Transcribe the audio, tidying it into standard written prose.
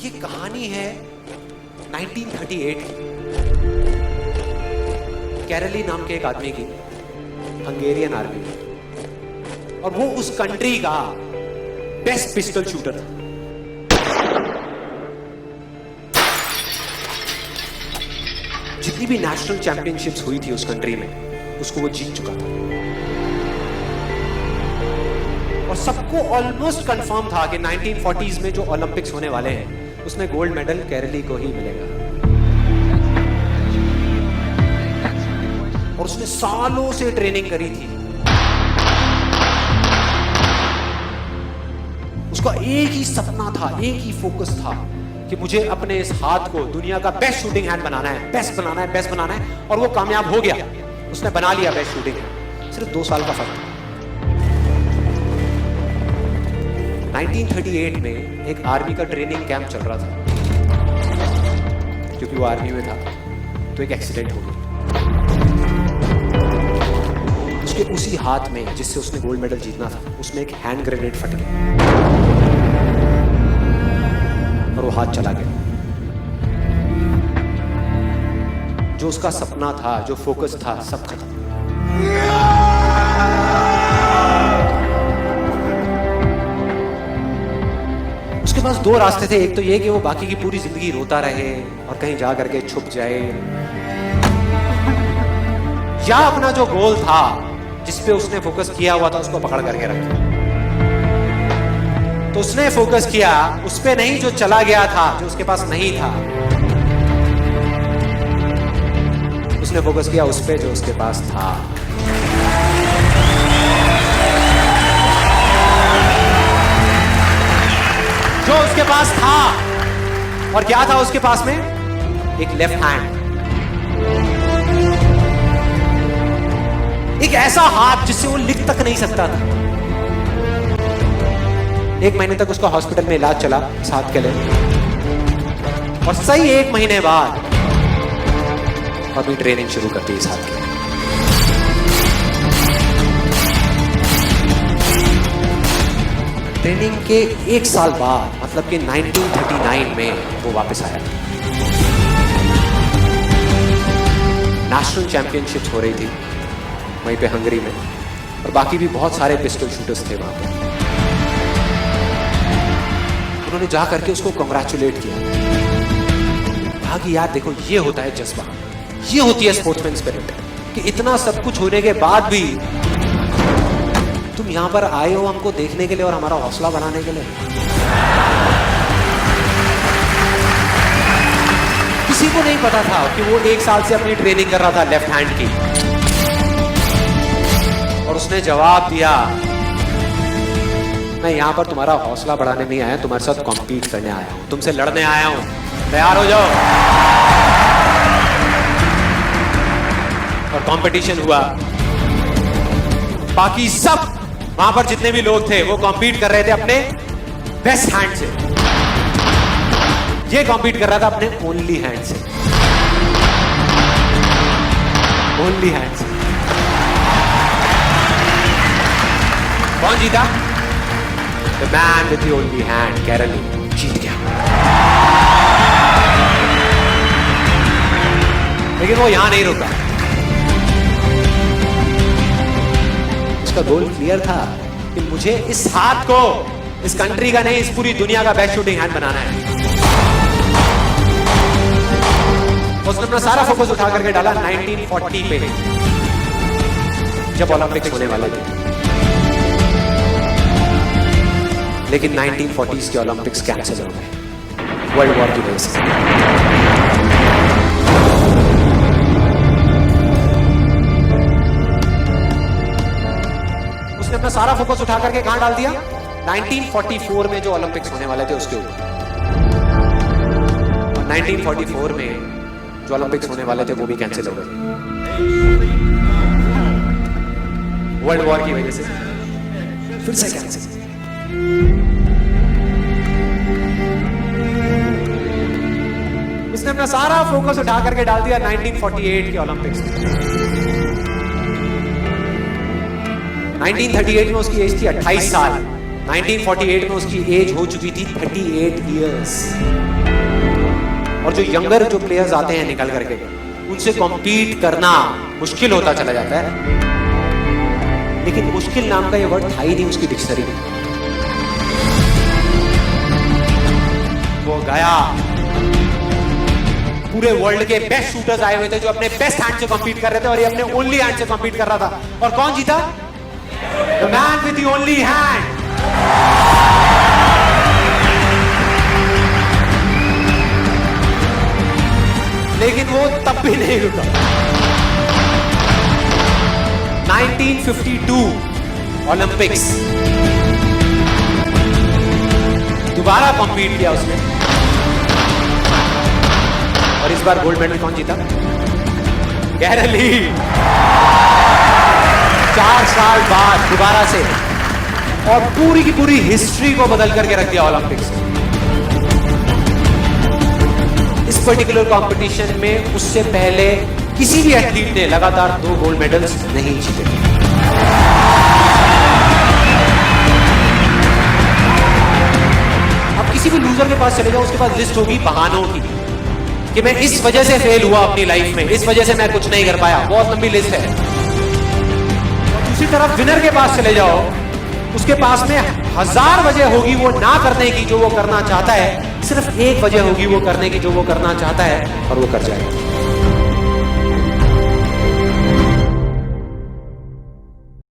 ये कहानी है 1938 की। कैरली नाम के एक आदमी की, हंगेरियन आर्मी में, और वो उस कंट्री का बेस्ट पिस्टल शूटर था। जितनी भी नेशनल चैंपियनशिप्स हुई थी उस कंट्री में, उसको वो जीत चुका था। और सबको ऑलमोस्ट कंफर्म था कि 1940s में जो ओलंपिक्स होने वाले हैं उसमें गोल्ड मेडल केरली को ही मिलेगा। और उसने सालों से ट्रेनिंग करी थी। उसका एक ही सपना था, एक ही फोकस था कि मुझे अपने इस हाथ को दुनिया का बेस्ट शूटिंग हैंड बनाना है, बेस्ट बनाना है, बेस्ट बनाना है। और वो कामयाब हो गया, उसने बना लिया बेस्ट शूटिंग हैंड। सिर्फ 2 साल का फर्क था। 1938 में एक आर्मी का ट्रेनिंग कैंप चल रहा था। क्योंकि वो आर्मी में था तो एक एक्सीडेंट हो गया। उसके उसी हाथ में जिससे उसने गोल्ड मेडल जीतना था, उसमें एक हैंड ग्रेनेड फट गया और वो हाथ चला गया। जो उसका सपना था, जो फोकस था, सब खत्म। उसके पास 2 रास्ते थे। एक तो ये कि वो बाकी की पूरी जिंदगी रोता रहे और कहीं जा करके छुप जाए, या अपना जो गोल था जिस पे उसने फोकस किया हुआ था उसको पकड़ करके रखे। तो उसने फोकस किया उस पे नहीं जो चला गया था, जो उसके पास नहीं था। उसने फोकस किया उस पे जो उसके पास था। जो उसके पास था, और क्या था उसके पास में? एक लेफ्ट हैंड, एक ऐसा हाथ जिससे वो लिख तक नहीं सकता था। 1 महीने तक उसका हॉस्पिटल में इलाज चला इस हाथ के लिए, और सही 1 महीने बाद अभी ट्रेनिंग शुरू करती इस हाथ के। ट्रेनिंग के 1 साल बाद, मतलब कि 1939 में वो वापस आया। नेशनल चैंपियनशिप्स हो रही थी वहीं पे हंगरी में, और बाकी भी बहुत सारे पिस्टल शूटर्स थे वहां पे। उन्होंने जा करके उसको कांग्रेचुलेट किया। कहा कि यार देखो, ये होता है जज्बा, ये होती है स्पोर्ट्समैन स्पिरिट, कि इतना सब कुछ होने के बाद भी तुम यहां पर आए हो हमको देखने के लिए और हमारा हौसला बढ़ाने के लिए। किसी को नहीं पता था कि वो 1 साल से अपनी ट्रेनिंग कर रहा था लेफ्ट हैंड की। और उसने जवाब दिया, मैं यहां पर तुम्हारा हौसला बढ़ाने नहीं आया, तुम्हारे साथ कॉम्पीट करने आया हूं, तुमसे लड़ने आया हूं, तैयार हो जाओ। और कंपटीशन हुआ। बाकी सब वहां पर जितने भी लोग थे वो कॉम्पीट कर रहे थे अपने बेस्ट हैंड से। ये कॉम्पीट कर रहा था अपने ओनली हैंड से, ओनली हैंड से। कौन जीता? The man with the only hand, केरली जीत गया। लेकिन वो यहां नहीं रुका। उसका गोल क्लियर था कि मुझे इस हाथ को इस कंट्री का नहीं, इस पूरी दुनिया का बेस्ट शूटिंग हैंड बनाना है। उसने अपना सारा फोकस उठा करके डाला 1940 पे, जब ओलंपिक्स होने वाले थे। लेकिन 1940s के ओलंपिक्स कैंसिल हो गए वर्ल्ड वॉर की वजह से। उसने अपना सारा फोकस उठा करके कहां डाल दिया? 1944 में जो ओलंपिक्स होने वाले थे उसके ऊपर। और 1944 में जो ओलंपिक्स होने वाले थे वो भी कैंसिल हो गए वर्ल्ड वॉर की वजह से। फिर से कैंसिल। उसने अपना सारा फोकस उठा करके डाल दिया 1948 के ओलंपिक्स में। 1938 में उसकी एज थी 28 साल। 1948 में उसकी एज हो चुकी थी 38 इयर्स। और जो यंगर जो प्लेयर्स आते हैं निकल करके, उनसे कॉम्पीट करना मुश्किल होता चला जाता है। लेकिन मुश्किल नाम का ये वर्ड था ही नहीं उसकी डिक्शनरी में। वो गया, पूरे वर्ल्ड के बेस्ट शूटर्स आए हुए थे जो अपने बेस्ट हैंड से कॉम्पीट कर रहे थे, और ये अपने ओनली हैंड से कॉम्पीट कर रहा था। और कौन जीता? The man with the only hand. लेकिन वो तब भी नहीं रुका। 1952 ओलंपिक्स, दोबारा कॉम्पीट किया उसने, और इस बार गोल्ड मेडल कौन जीता? गैरल ली। 4 साल बाद दोबारा से, और पूरी की पूरी हिस्ट्री को बदल करके रख दिया ओलंपिक्स। इस पर्टिकुलर कंपटीशन में उससे पहले किसी भी एथलीट ने लगातार 2 गोल्ड मेडल्स नहीं जीते। अब किसी भी लूजर के पास चले जाओ, उसके पास लिस्ट होगी बहानों की कि मैं इस वजह से फेल हुआ अपनी लाइफ में, इस वजह से मैं कुछ नहीं कर पाया। बहुत लंबी लिस्ट है। और दूसरी तरफ विनर के पास चले जाओ, उसके पास में 1000 वजह होगी वो ना करने की जो वो करना चाहता है, सिर्फ एक वजह होगी वो करने की जो वो करना चाहता है, और वो कर जाएगा।